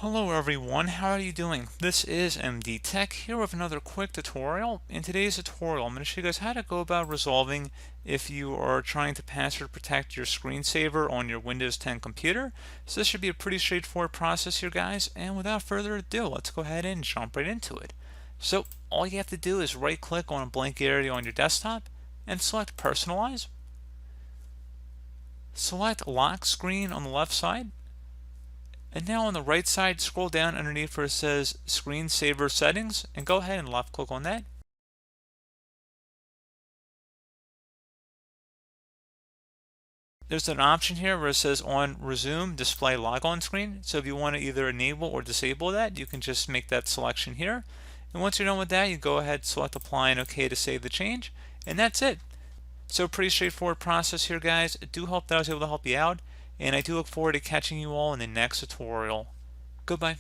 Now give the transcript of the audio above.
Hello everyone, how are you doing? This is MD Tech here with another quick tutorial. In today's tutorial, I'm going to show you guys how to go about resolving if you are trying to password protect your screensaver on your Windows 10 computer. So this should be a pretty straightforward process here, guys, and without further ado, let's go ahead and jump right into it. So all you have to do is right click on a blank area on your desktop and select personalize. Select lock screen on the left side. And now on the right side, scroll down underneath where it says Screensaver Settings and go ahead and left click on that. There's an option here where it says on Resume Display Logon Screen. So if you want to either enable or disable that, you can just make that selection here. And once you're done with that, you go ahead, select Apply and OK to save the change. And that's it. So pretty straightforward process here, guys. I do hope that I was able to help you out. And I do look forward to catching you all in the next tutorial. Goodbye.